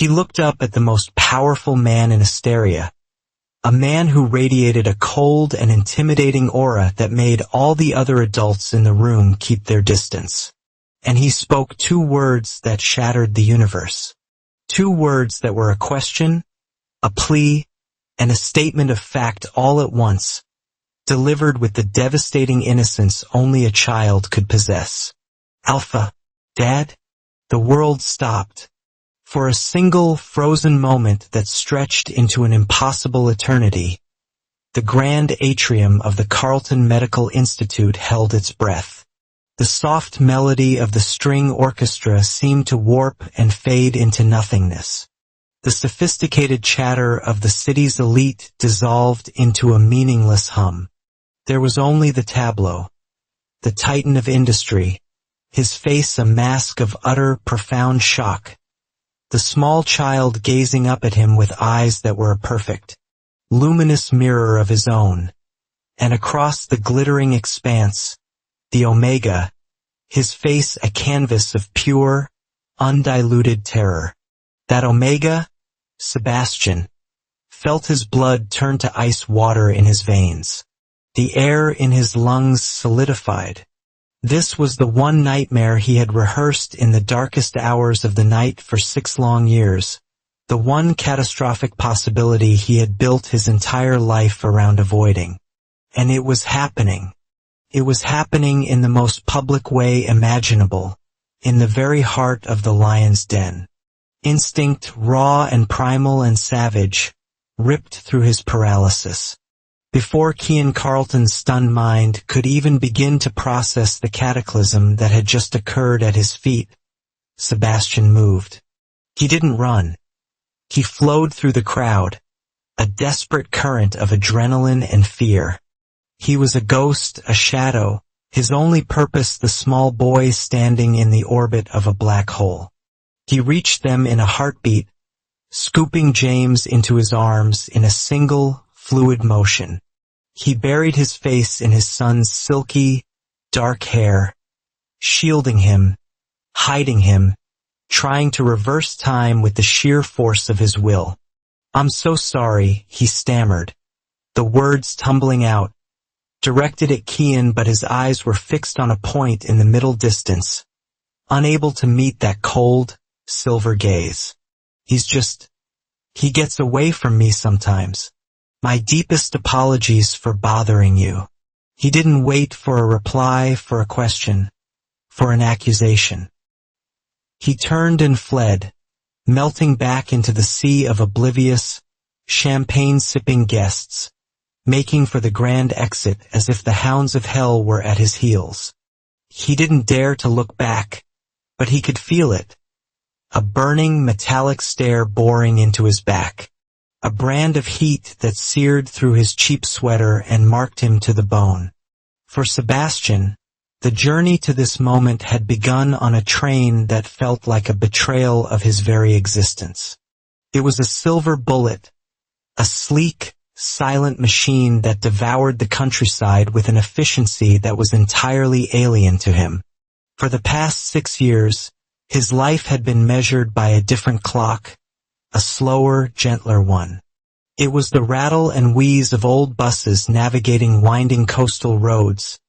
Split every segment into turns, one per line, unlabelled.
He looked up at the most powerful man in Asteria, a man who radiated a cold and intimidating aura that made all the other adults in the room keep their distance. And he spoke 2 words that shattered the universe. 2 words that were a question, a plea, and a statement of fact all at once, delivered with the devastating innocence only a child could possess. Alpha, Dad? The world stopped. For a single frozen moment that stretched into an impossible eternity, the grand atrium of the Carleton Medical Institute held its breath. The soft melody of the string orchestra seemed to warp and fade into nothingness. The sophisticated chatter of the city's elite dissolved into a meaningless hum. There was only the tableau, the titan of industry, his face a mask of utter, profound shock, the small child gazing up at him with eyes that were a perfect, luminous mirror of his own, and across the glittering expanse, the Omega, his face a canvas of pure, undiluted terror. That Omega, Sebastian, felt his blood turn to ice water in his veins. The air in his lungs solidified. This was the one nightmare he had rehearsed in the darkest hours of the night for 6 long years, the one catastrophic possibility he had built his entire life around avoiding. And it was happening. It was happening in the most public way imaginable, in the very heart of the lion's den. Instinct, raw and primal and savage, ripped through his paralysis. Before Kian Carleton's stunned mind could even begin to process the cataclysm that had just occurred at his feet, Sebastian moved. He didn't run. He flowed through the crowd, a desperate current of adrenaline and fear. He was a ghost, a shadow, his only purpose the small boy standing in the orbit of a black hole. He reached them in a heartbeat, scooping James into his arms in a single, fluid motion. He buried his face in his son's silky, dark hair, shielding him, hiding him, trying to reverse time with the sheer force of his will. "I'm so sorry," he stammered, the words tumbling out, directed at Kian, but his eyes were fixed on a point in the middle distance, unable to meet that cold, silver gaze. He gets away from me sometimes. My deepest apologies for bothering you." He didn't wait for a reply, for a question, for an accusation. He turned and fled, melting back into the sea of oblivious, champagne-sipping guests, making for the grand exit as if the hounds of hell were at his heels. He didn't dare to look back, but he could feel it. A burning metallic stare boring into his back. A brand of heat that seared through his cheap sweater and marked him to the bone. For Sebastian, the journey to this moment had begun on a train that felt like a betrayal of his very existence. It was a silver bullet, a sleek, silent machine that devoured the countryside with an efficiency that was entirely alien to him. For the past 6 years, his life had been measured by a different clock, a slower, gentler one. It was the rattle and wheeze of old buses navigating winding coastal roads,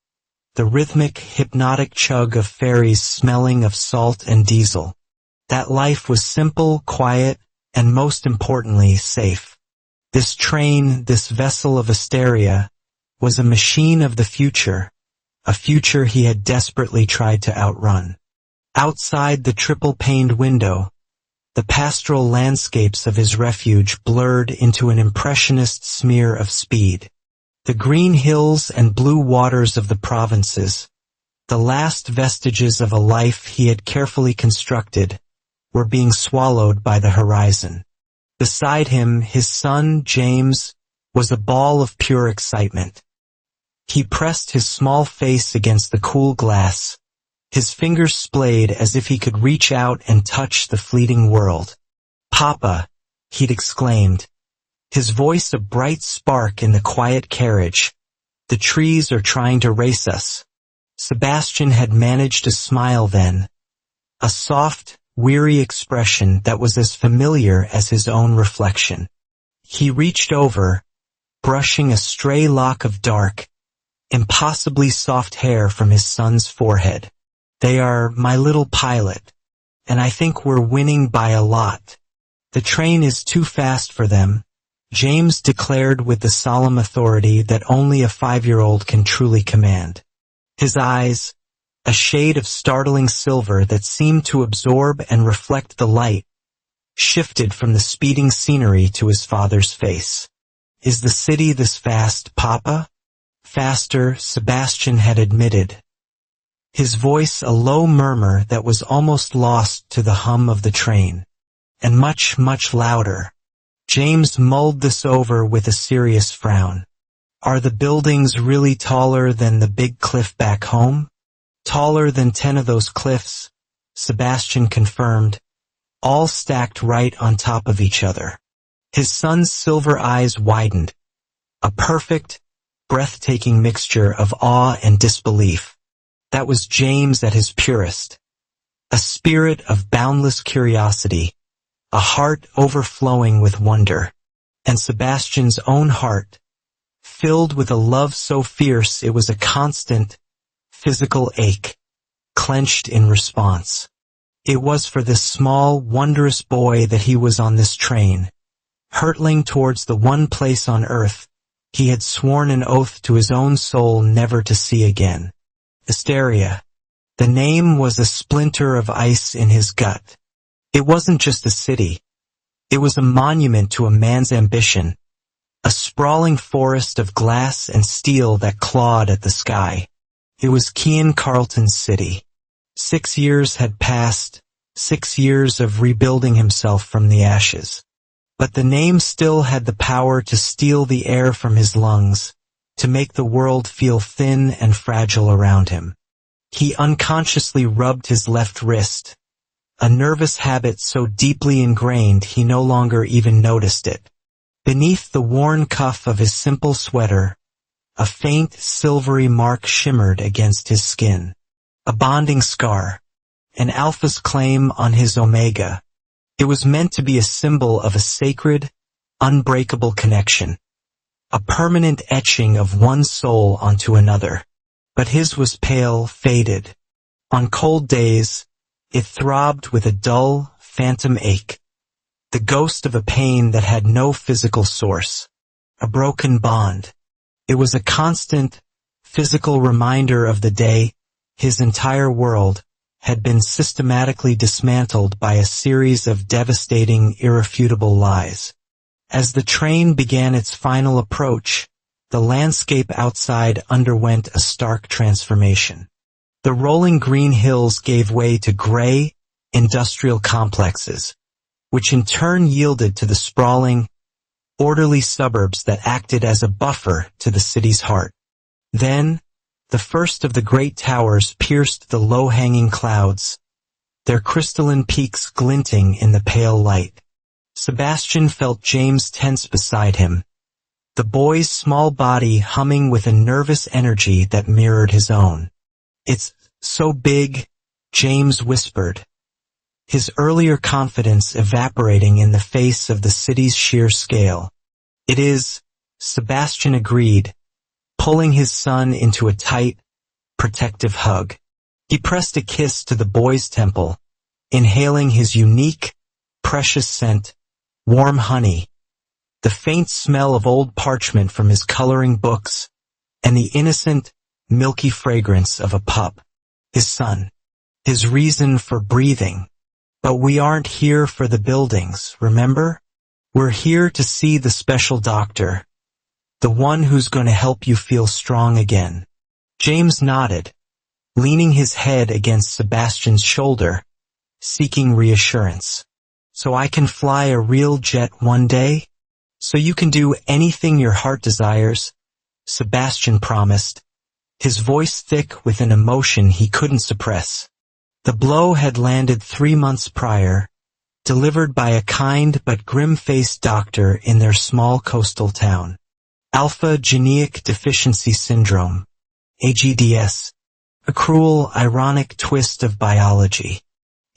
the rhythmic, hypnotic chug of ferries smelling of salt and diesel. That life was simple, quiet, and most importantly, safe. This train, this vessel of Asteria, was a machine of the future, a future he had desperately tried to outrun. Outside the triple-paned window, the pastoral landscapes of his refuge blurred into an impressionist smear of speed. The green hills and blue waters of the provinces, the last vestiges of a life he had carefully constructed, were being swallowed by the horizon. Beside him, his son, James, was a ball of pure excitement. He pressed his small face against the cool glass, his fingers splayed as if he could reach out and touch the fleeting world. "Papa," he'd exclaimed, his voice a bright spark in the quiet carriage, "the trees are trying to race us." Sebastian had managed to smile then, a soft, weary expression that was as familiar as his own reflection. He reached over, brushing a stray lock of dark, impossibly soft hair from his son's forehead. "They are my little pilot, and I think we're winning by a lot. The train is too fast for them," James declared with the solemn authority that only a 5-year-old can truly command. His eyes, a shade of startling silver that seemed to absorb and reflect the light, shifted from the speeding scenery to his father's face. "Is the city this fast, Papa?" "Faster," Sebastian had admitted, his voice a low murmur that was almost lost to the hum of the train. "And much, much louder." James mulled this over with a serious frown. "Are the buildings really taller than the big cliff back home?" "Taller than 10 of those cliffs," Sebastian confirmed, all stacked right on top of each other. His son's silver eyes widened, a perfect, breathtaking mixture of awe and disbelief. That was James at his purest. A spirit of boundless curiosity, a heart overflowing with wonder, and Sebastian's own heart, filled with a love so fierce it was a constant, physical ache, clenched in response. It was for this small, wondrous boy that he was on this train, hurtling towards the one place on earth he had sworn an oath to his own soul never to see again. Asteria. The name was a splinter of ice in his gut. It wasn't just a city. It was a monument to a man's ambition, a sprawling forest of glass and steel that clawed at the sky. It was Cian Carlton's city. 6 years had passed, 6 years of rebuilding himself from the ashes. But the name still had the power to steal the air from his lungs, to make the world feel thin and fragile around him. He unconsciously rubbed his left wrist, a nervous habit so deeply ingrained he no longer even noticed it. Beneath the worn cuff of his simple sweater, a faint, silvery mark shimmered against his skin. A bonding scar, an alpha's claim on his omega. It was meant to be a symbol of a sacred, unbreakable connection, a permanent etching of one soul onto another. But his was pale, faded. On cold days, it throbbed with a dull, phantom ache, the ghost of a pain that had no physical source, a broken bond. It was a constant, physical reminder of the day his entire world had been systematically dismantled by a series of devastating, irrefutable lies. As the train began its final approach, the landscape outside underwent a stark transformation. The rolling green hills gave way to gray, industrial complexes, which in turn yielded to the sprawling, orderly suburbs that acted as a buffer to the city's heart. Then, the first of the great towers pierced the low-hanging clouds, their crystalline peaks glinting in the pale light. Sebastian felt James tense beside him, the boy's small body humming with a nervous energy that mirrored his own. "It's so big," James whispered, his earlier confidence evaporating in the face of the city's sheer scale. "It is," Sebastian agreed, pulling his son into a tight, protective hug. He pressed a kiss to the boy's temple, inhaling his unique, precious scent, warm honey, the faint smell of old parchment from his coloring books, and the innocent, milky fragrance of a pup. His son, his reason for breathing. "But we aren't here for the buildings, remember? We're here to see the special doctor, the one who's going to help you feel strong again." James nodded, leaning his head against Sebastian's shoulder, seeking reassurance. "So I can fly a real jet one day? So you can do anything your heart desires," Sebastian promised, his voice thick with an emotion he couldn't suppress. The blow had landed 3 months prior, delivered by a kind but grim-faced doctor in their small coastal town. Alpha-Geneic Deficiency Syndrome, AGDS, a cruel, ironic twist of biology.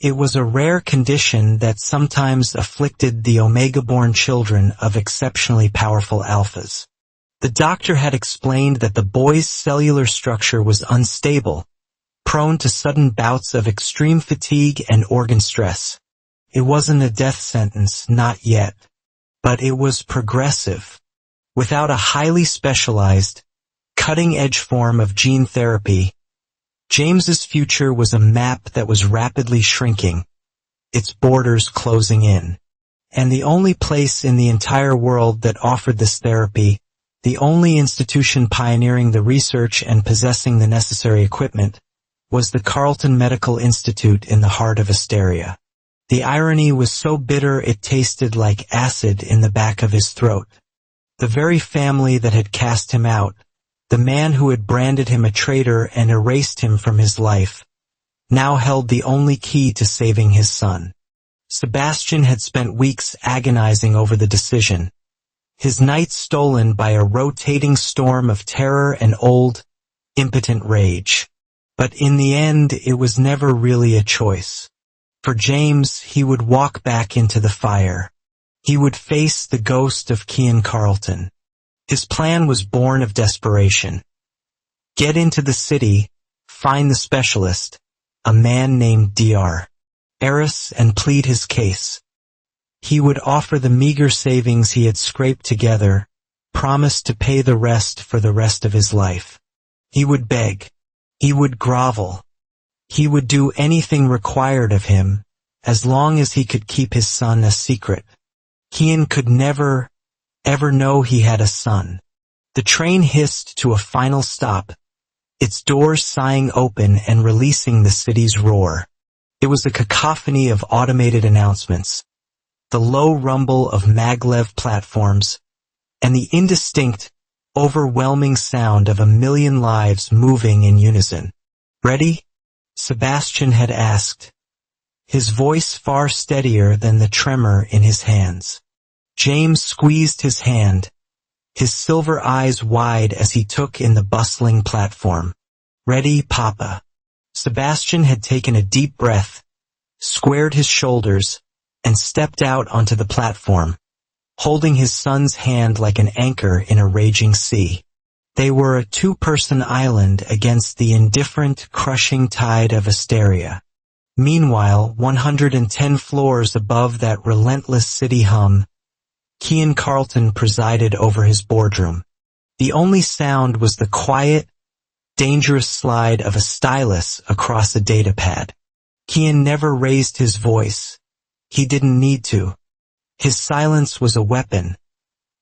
It was a rare condition that sometimes afflicted the Omega-born children of exceptionally powerful alphas. The doctor had explained that the boy's cellular structure was unstable, prone to sudden bouts of extreme fatigue and organ stress. It wasn't a death sentence, not yet. But it was progressive. Without a highly specialized, cutting-edge form of gene therapy, James's future was a map that was rapidly shrinking, its borders closing in. And the only place in the entire world that offered this therapy, the only institution pioneering the research and possessing the necessary equipment, was the Carleton Medical Institute in the heart of Asteria. The irony was so bitter it tasted like acid in the back of his throat. The very family that had cast him out, the man who had branded him a traitor and erased him from his life, now held the only key to saving his son. Sebastian had spent weeks agonizing over the decision, his nights stolen by a rotating storm of terror and old, impotent rage. But in the end, it was never really a choice. For James, he would walk back into the fire. He would face the ghost of Cian Carleton. His plan was born of desperation. Get into the city, find the specialist, a man named Dr. Eris, and plead his case. He would offer the meager savings he had scraped together, promise to pay the rest for the rest of his life. He would beg. He would grovel. He would do anything required of him, as long as he could keep his son a secret. Cian could never, ever know he had a son. The train hissed to a final stop, its doors sighing open and releasing the city's roar. It was a cacophony of automated announcements, the low rumble of maglev platforms, and the indistinct, overwhelming sound of a million lives moving in unison. "Ready?" Sebastian had asked, his voice far steadier than the tremor in his hands. James squeezed his hand, his silver eyes wide as he took in the bustling platform. "Ready, Papa." Sebastian had taken a deep breath, squared his shoulders, and stepped out onto the platform, holding his son's hand like an anchor in a raging sea. They were a two-person island against the indifferent, crushing tide of Asteria. Meanwhile, 110 floors above that relentless city hum, Cian Carleton presided over his boardroom. The only sound was the quiet, dangerous slide of a stylus across a datapad. Cian never raised his voice. He didn't need to. His silence was a weapon,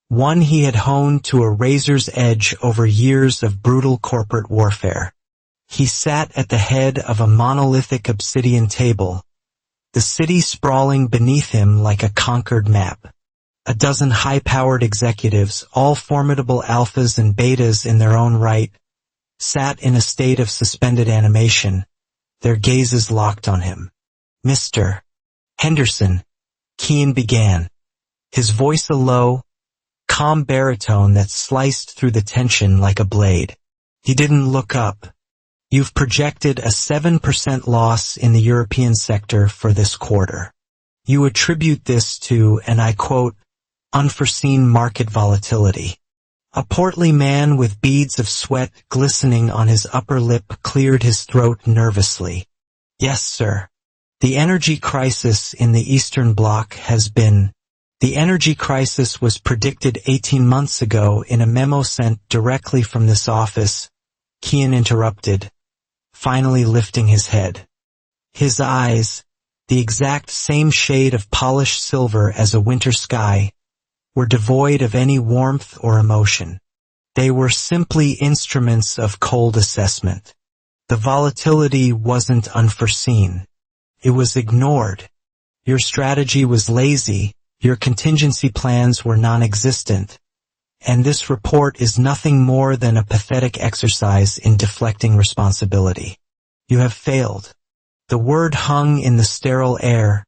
one he had honed to a razor's edge over years of brutal corporate warfare. He sat at the head of a monolithic obsidian table, the city sprawling beneath him like a conquered map. A dozen high-powered executives, all formidable alphas and betas in their own right, sat in a state of suspended animation, their gazes locked on him. "Mr. Henderson," Cian began, his voice a low, calm baritone that sliced through the tension like a blade. He didn't look up. "You've projected a 7% loss in the European sector for this quarter. You attribute this to, and I quote, unforeseen market volatility." A portly man with beads of sweat glistening on his upper lip cleared his throat nervously. "Yes, sir. The energy crisis in the Eastern Bloc has been. The energy crisis was predicted 18 months ago in a memo sent directly from this office," Cian interrupted, finally lifting his head. His eyes, the exact same shade of polished silver as a winter sky, were devoid of any warmth or emotion. They were simply instruments of cold assessment. The volatility wasn't unforeseen. It was ignored. Your strategy was lazy, your contingency plans were non-existent, and this report is nothing more than a pathetic exercise in deflecting responsibility. You have failed. The word hung in the sterile air,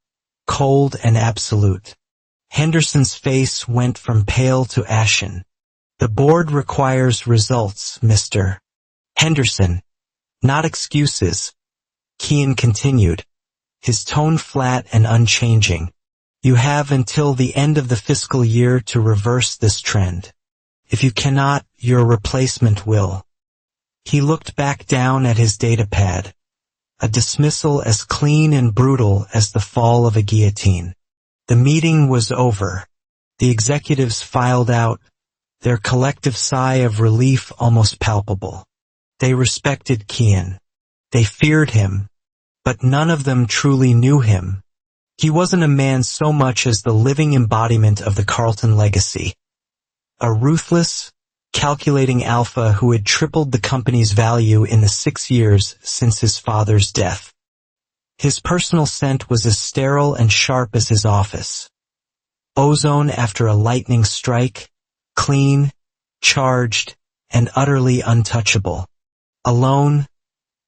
cold and absolute. Henderson's face went from pale to ashen. "The board requires results, Mr. Henderson, not excuses," Cian continued, his tone flat and unchanging. You have until the end of the fiscal year to reverse this trend. If you cannot, your replacement will. He looked back down at his datapad. A dismissal as clean and brutal as the fall of a guillotine. The meeting was over. The executives filed out, their collective sigh of relief almost palpable. They respected Kian. They feared him, but none of them truly knew him. He wasn't a man so much as the living embodiment of the Carlton legacy. A ruthless, calculating alpha who had tripled the company's value in the 6 years since his father's death. His personal scent was as sterile and sharp as his office. Ozone after a lightning strike, clean, charged, and utterly untouchable. Alone,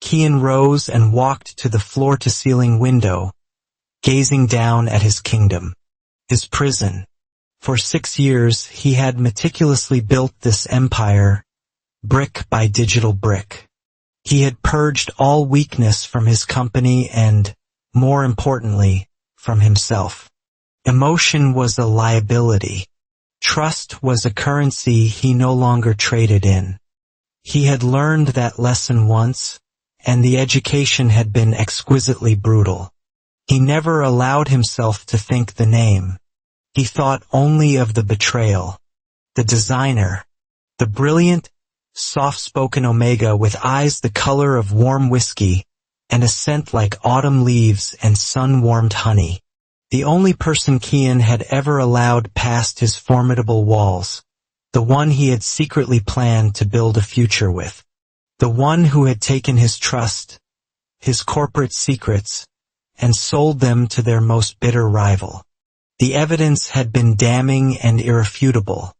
Kian rose and walked to the floor-to-ceiling window, gazing down at his kingdom, his prison. For 6 years he had meticulously built this empire, brick by digital brick. He had purged all weakness from his company and, more importantly, from himself. Emotion was a liability. Trust was a currency he no longer traded in. He had learned that lesson once, and the education had been exquisitely brutal. He never allowed himself to think the name. He thought only of the betrayal. The designer. The brilliant, soft-spoken Omega with eyes the color of warm whiskey and a scent like autumn leaves and sun-warmed honey. The only person Kian had ever allowed past his formidable walls. The one he had secretly planned to build a future with. The one who had taken his trust, his corporate secrets, and sold them to their most bitter rival. The evidence had been damning and irrefutable.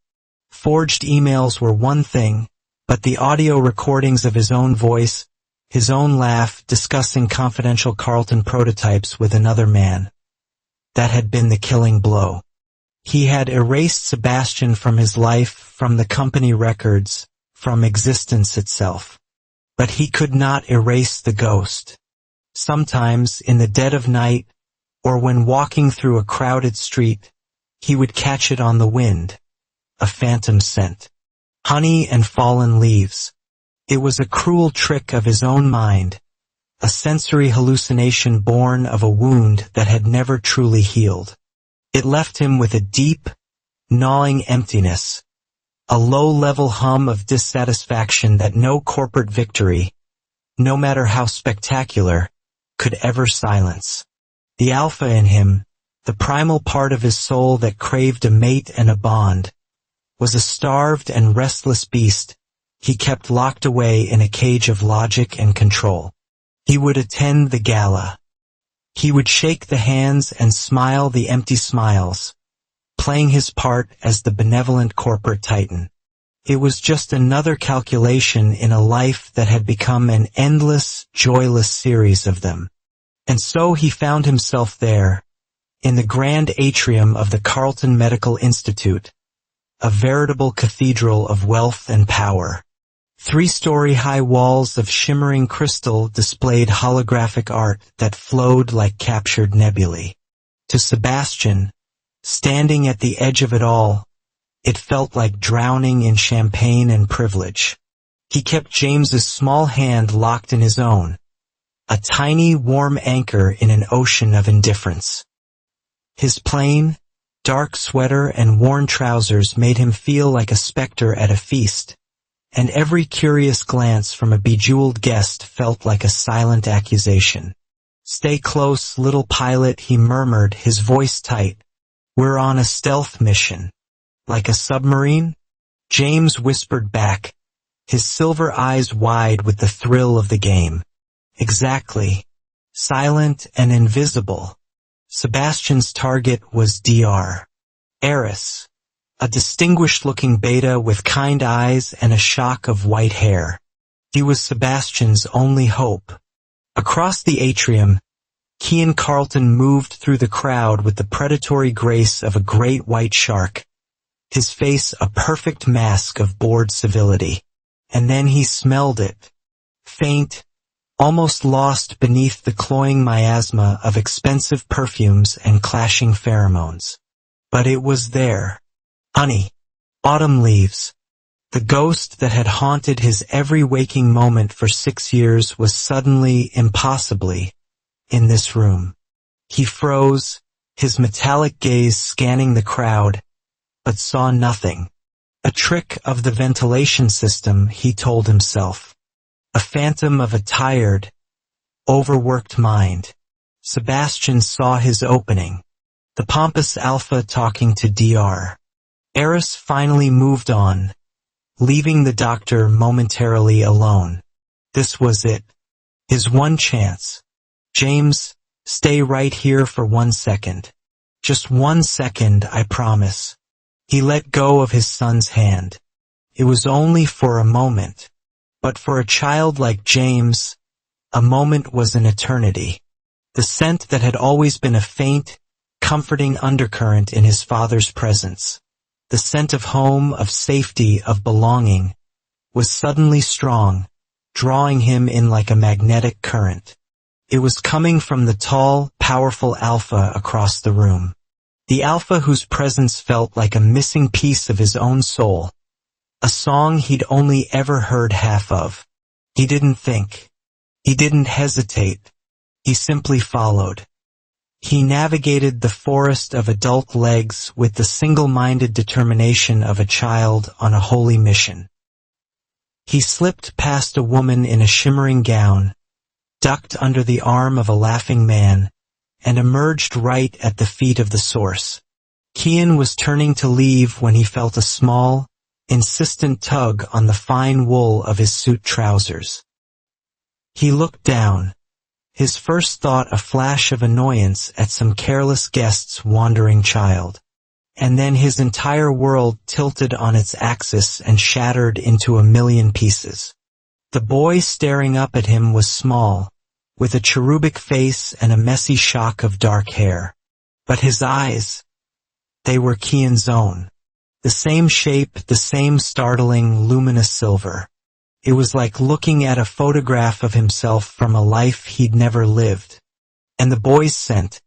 Forged emails were one thing, but the audio recordings of his own voice, his own laugh discussing confidential Carlton prototypes with another man. That had been the killing blow. He had erased Sebastian from his life, from the company records, from existence itself. But he could not erase the ghost. Sometimes, in the dead of night, or when walking through a crowded street, he would catch it on the wind. A phantom scent. Honey and fallen leaves. It was a cruel trick of his own mind. A sensory hallucination born of a wound that had never truly healed. It left him with a deep, gnawing emptiness. A low-level hum of dissatisfaction that no corporate victory, no matter how spectacular, could ever silence. The alpha in him, the primal part of his soul that craved a mate and a bond, was a starved and restless beast he kept locked away in a cage of logic and control. He would attend the gala. He would shake the hands and smile the empty smiles, playing his part as the benevolent corporate titan. It was just another calculation in a life that had become an endless, joyless series of them. And so he found himself there, in the grand atrium of the Carlton Medical Institute, a veritable cathedral of wealth and power. 3-story high walls of shimmering crystal displayed holographic art that flowed like captured nebulae. To Sebastian, standing at the edge of it all, it felt like drowning in champagne and privilege. He kept James's small hand locked in his own, a tiny, warm anchor in an ocean of indifference. His plain, dark sweater and worn trousers made him feel like a specter at a feast, and every curious glance from a bejeweled guest felt like a silent accusation. "Stay close, little pilot," he murmured, his voice tight. "We're on a stealth mission." "Like a submarine?" James whispered back, his silver eyes wide with the thrill of the game. "Exactly. Silent and invisible." Sebastian's target was Dr. Eris, a distinguished-looking beta with kind eyes and a shock of white hair. He was Sebastian's only hope. Across the atrium, Kian Carlton moved through the crowd with the predatory grace of a great white shark, his face a perfect mask of bored civility. And then he smelled it. Faint, almost lost beneath the cloying miasma of expensive perfumes and clashing pheromones. But it was there. Honey. Autumn leaves. The ghost that had haunted his every waking moment for 6 years was suddenly, impossibly, in this room. He froze, his metallic gaze scanning the crowd, but saw nothing. A trick of the ventilation system, he told himself. A phantom of a tired, overworked mind. Sebastian saw his opening. The pompous Alpha talking to Dr. Eris finally moved on, leaving the doctor momentarily alone. This was it. His one chance. James, stay right here for 1 second. Just 1 second, I promise. He let go of his son's hand. It was only for a moment. But for a child like James, a moment was an eternity. The scent that had always been a faint, comforting undercurrent in his father's presence, the scent of home, of safety, of belonging, was suddenly strong, drawing him in like a magnetic current. It was coming from the tall, powerful Alpha across the room. The Alpha whose presence felt like a missing piece of his own soul. A song he'd only ever heard half of. He didn't think. He didn't hesitate. He simply followed. He navigated the forest of adult legs with the single-minded determination of a child on a holy mission. He slipped past a woman in a shimmering gown, ducked under the arm of a laughing man, and emerged right at the feet of the source. Kian was turning to leave when he felt a small, insistent tug on the fine wool of his suit trousers. He looked down, his first thought a flash of annoyance at some careless guest's wandering child. And then his entire world tilted on its axis and shattered into a million pieces. The boy staring up at him was small, with a cherubic face and a messy shock of dark hair. But his eyes, they were Kian's own. The same shape, the same startling, luminous silver. It was like looking at a photograph of himself from a life he'd never lived. And the boy's scent.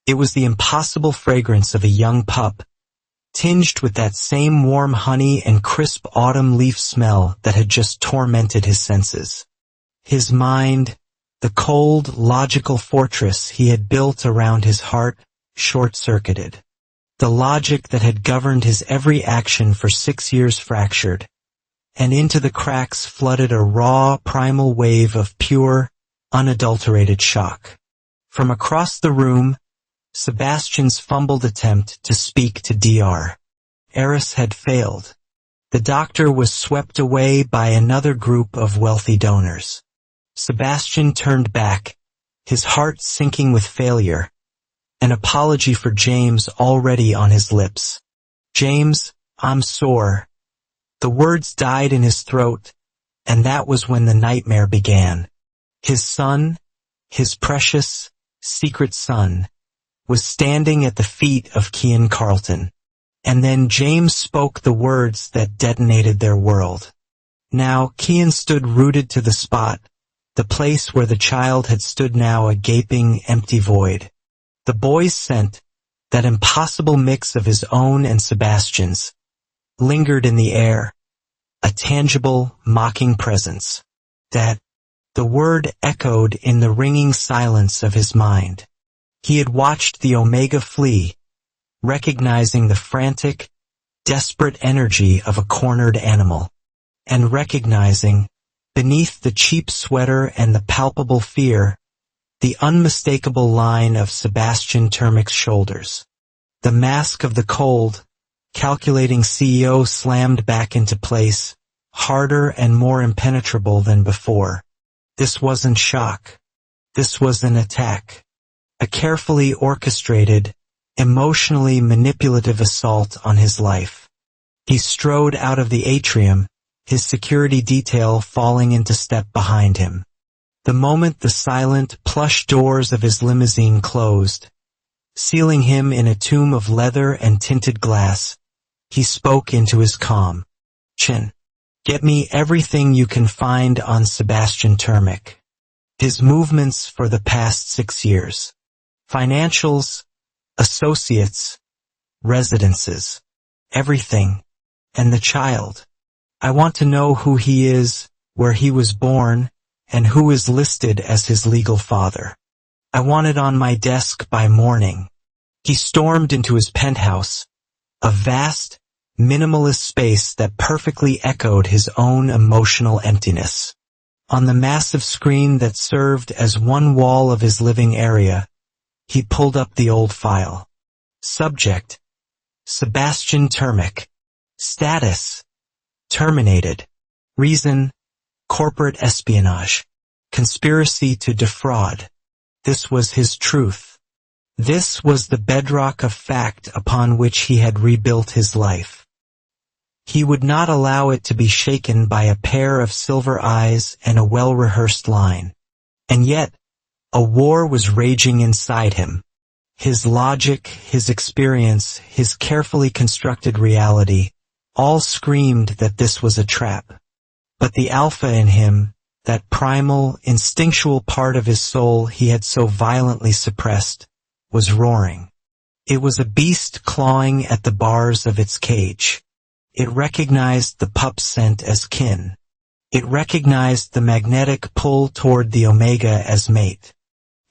It was the impossible fragrance of a young pup, tinged with that same warm honey and crisp autumn leaf smell that had just tormented his senses. His mind, the cold, logical fortress he had built around his heart, short-circuited. The logic that had governed his every action for 6 years fractured, and into the cracks flooded a raw, primal wave of pure, unadulterated shock. From across the room, Sebastian's fumbled attempt to speak to Dr. Eris had failed. The doctor was swept away by another group of wealthy donors. Sebastian turned back, his heart sinking with failure, an apology for James already on his lips. James, I'm sore. The words died in his throat, and that was when the nightmare began. His son, his precious, secret son, was standing at the feet of Kian Carlton. And then James spoke the words that detonated their world. Now Kian stood rooted to the spot, the place where the child had stood now a gaping, empty void. The boy's scent, that impossible mix of his own and Sebastian's, lingered in the air, a tangible, mocking presence. That, the word echoed in the ringing silence of his mind. He had watched the Omega flee, recognizing the frantic, desperate energy of a cornered animal, and recognizing, beneath the cheap sweater and the palpable fear, the unmistakable line of Sebastian Termic's shoulders. The mask of the cold, calculating CEO slammed back into place, harder and more impenetrable than before. This wasn't shock. This was an attack. A carefully orchestrated, emotionally manipulative assault on his life. He strode out of the atrium, his security detail falling into step behind him. The moment the silent, plush doors of his limousine closed, sealing him in a tomb of leather and tinted glass, he spoke into his calm. Chin, get me everything you can find on Sebastian Termic. His movements for the past 6 years. Financials, associates, residences, everything, and the child. I want to know who he is, where he was born, and who is listed as his legal father. I want it on my desk by morning. He stormed into his penthouse, a vast, minimalist space that perfectly echoed his own emotional emptiness. On the massive screen that served as one wall of his living area, he pulled up the old file. Subject: Sebastian Termic. Status: terminated. Reason: corporate espionage. Conspiracy to defraud. This was his truth. This was the bedrock of fact upon which he had rebuilt his life. He would not allow it to be shaken by a pair of silver eyes and a well-rehearsed line. And yet, a war was raging inside him. His logic, his experience, his carefully constructed reality, all screamed that this was a trap. But the alpha in him, that primal, instinctual part of his soul he had so violently suppressed, was roaring. It was a beast clawing at the bars of its cage. It recognized the pup scent as kin. It recognized the magnetic pull toward the omega as mate.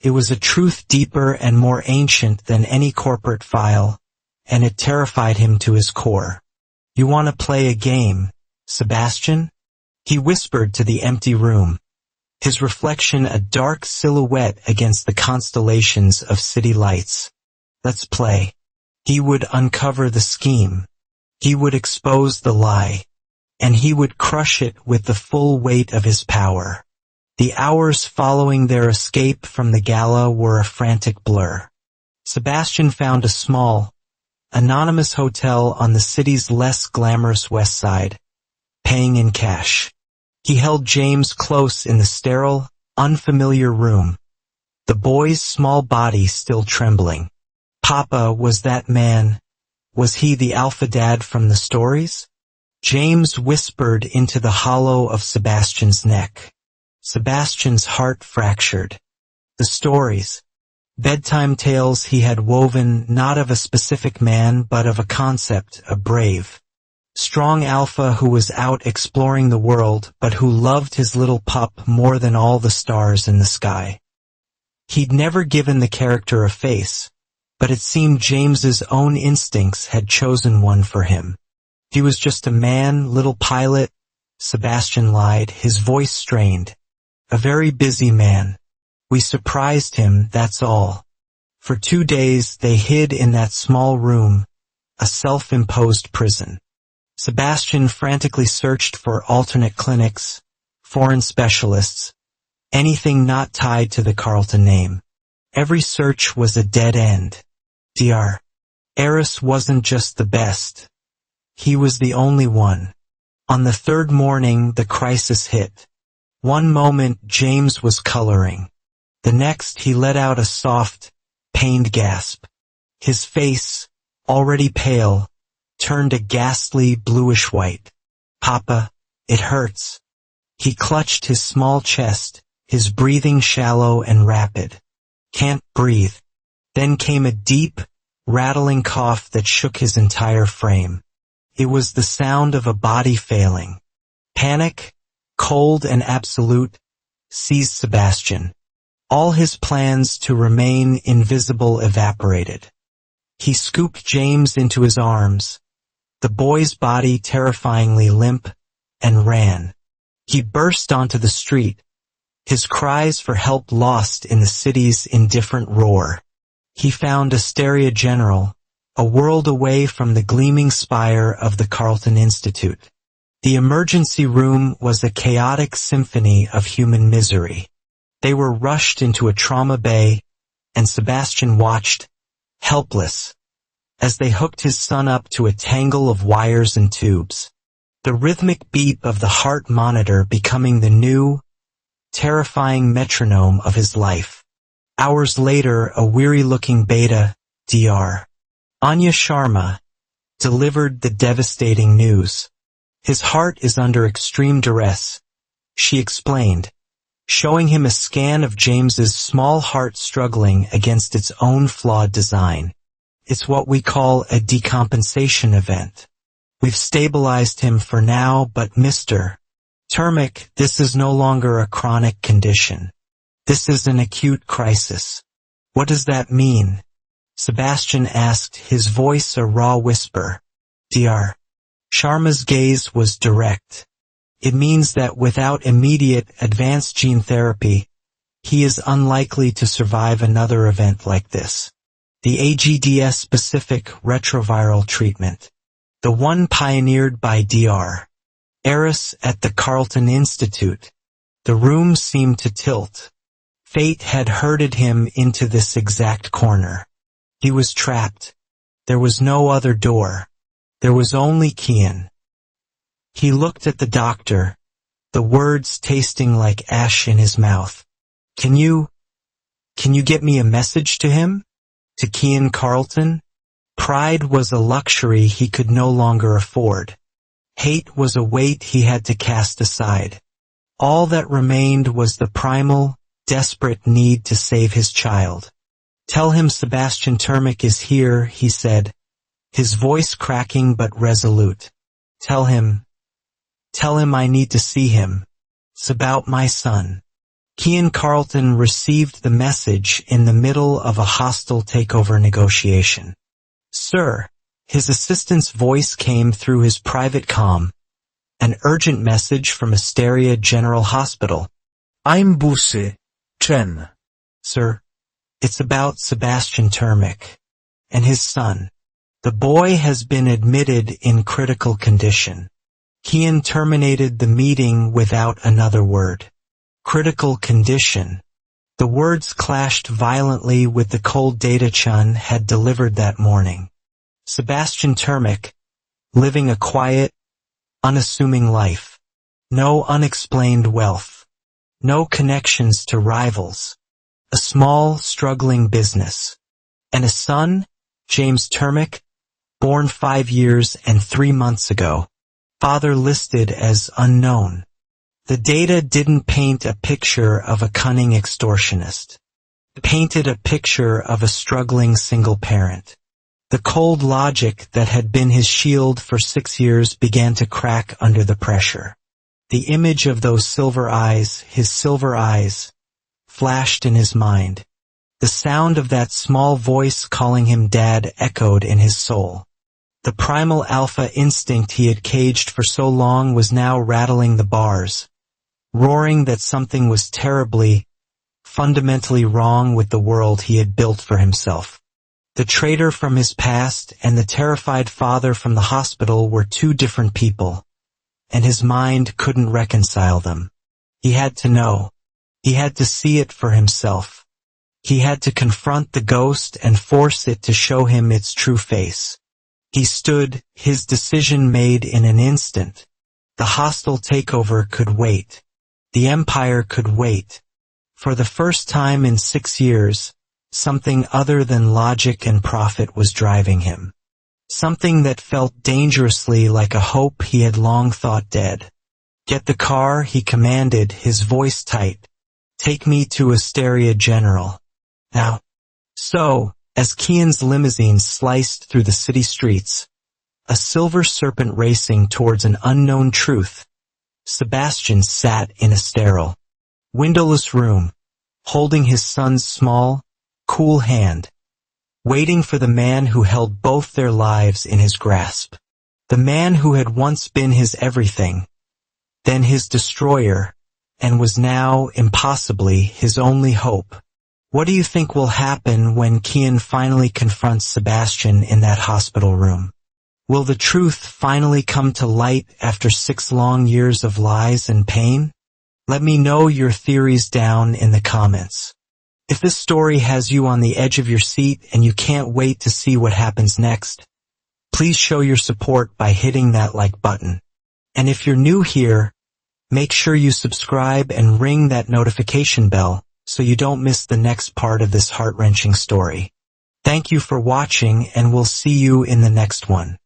It was a truth deeper and more ancient than any corporate file, and it terrified him to his core. "You want to play a game, Sebastian?" He whispered to the empty room, his reflection a dark silhouette against the constellations of city lights. "Let's play." He would uncover the scheme. He would expose the lie, and he would crush it with the full weight of his power. The hours following their escape from the gala were a frantic blur. Sebastian found a small, anonymous hotel on the city's less glamorous west side, paying in cash. He held James close in the sterile, unfamiliar room, the boy's small body still trembling. Papa was that man. Was he the alpha dad from the stories? James whispered into the hollow of Sebastian's neck. Sebastian's heart fractured. The stories, bedtime tales he had woven not of a specific man but of a concept, a brave, strong alpha who was out exploring the world but who loved his little pup more than all the stars in the sky. He'd never given the character a face, but it seemed James's own instincts had chosen one for him. He was just a man, little pilot, Sebastian lied, his voice strained. A very busy man. We surprised him, that's all. For 2 days they hid in that small room, a self-imposed prison. Sebastian frantically searched for alternate clinics, foreign specialists, anything not tied to the Carlton name. Every search was a dead end. Dr. Eris wasn't just the best. He was the only one. On the third morning the crisis hit. One moment James was coloring. The next he let out a soft, pained gasp. His face, already pale, turned a ghastly bluish white. "Papa, it hurts." He clutched his small chest, his breathing shallow and rapid. "Can't breathe." Then came a deep, rattling cough that shook his entire frame. It was the sound of a body failing. Panic, cold and absolute, seized Sebastian. All his plans to remain invisible evaporated. He scooped James into his arms, the boy's body terrifyingly limp, and ran. He burst onto the street, his cries for help lost in the city's indifferent roar. He found Asteria General, a world away from the gleaming spire of the Carlton Institute. The emergency room was a chaotic symphony of human misery. They were rushed into a trauma bay, and Sebastian watched, helpless, as they hooked his son up to a tangle of wires and tubes. The rhythmic beep of the heart monitor becoming the new, terrifying metronome of his life. Hours later, a weary-looking beta, Dr. Anya Sharma, delivered the devastating news. "His heart is under extreme duress," she explained, showing him a scan of James's small heart struggling against its own flawed design. It's what we call a decompensation event. We've stabilized him for now, but Mr. Termic, this is no longer a chronic condition. This is an acute crisis. What does that mean? Sebastian asked, his voice a raw whisper. Dr. Sharma's gaze was direct. It means that without immediate advanced gene therapy, he is unlikely to survive another event like this. The AGDS-specific retroviral treatment. The one pioneered by Dr. Eris at the Carleton Institute. The room seemed to tilt. Fate had herded him into this exact corner. He was trapped. There was no other door. There was only Kian. He looked at the doctor, the words tasting like ash in his mouth. Can you get me a message to him? To Kian Carleton? Pride was a luxury he could no longer afford. Hate was a weight he had to cast aside. All that remained was the primal, desperate need to save his child. Tell him Sebastian Termic is here, he said, his voice cracking but resolute. Tell him I need to see him. It's about my son. Kian Carleton received the message in the middle of a hostile takeover negotiation. Sir, his assistant's voice came through his private comm. An urgent message from Asteria General Hospital.
I'm Busse Chen.
Sir, it's about Sebastian Termic and his son. The boy has been admitted in critical condition. Kian terminated the meeting without another word. Critical condition. The words clashed violently with the cold data Chun had delivered that morning. Sebastian Termic, living a quiet, unassuming life. No unexplained wealth. No connections to rivals. A small, struggling business. And a son, James Termic, born 5 years and 3 months ago. Father listed as unknown. The data didn't paint a picture of a cunning extortionist. It painted a picture of a struggling single parent. The cold logic that had been his shield for 6 years began to crack under the pressure. The image of those silver eyes, his silver eyes, flashed in his mind. The sound of that small voice calling him Dad echoed in his soul. The primal alpha instinct he had caged for so long was now rattling the bars, roaring that something was terribly, fundamentally wrong with the world he had built for himself. The traitor from his past and the terrified father from the hospital were two different people, and his mind couldn't reconcile them. He had to know. He had to see it for himself. He had to confront the ghost and force it to show him its true face. He stood, his decision made in an instant. The hostile takeover could wait. The empire could wait. For the first time in 6 years, something other than logic and profit was driving him. Something that felt dangerously like a hope he had long thought dead. Get the car, he commanded, his voice tight. Take me to Asteria General. Now. So, as Kian's limousine sliced through the city streets, a silver serpent racing towards an unknown truth, Sebastian sat in a sterile, windowless room, holding his son's small, cool hand, waiting for the man who held both their lives in his grasp. The man who had once been his everything, then his destroyer, and was now, impossibly, his only hope. What do you think will happen when Kian finally confronts Sebastian in that hospital room? Will the truth finally come to light after 6 long years of lies and pain? Let me know your theories down in the comments. If this story has you on the edge of your seat and you can't wait to see what happens next, please show your support by hitting that like button. And if you're new here, make sure you subscribe and ring that notification bell so you don't miss the next part of this heart-wrenching story. Thank you for watching, and we'll see you in the next one.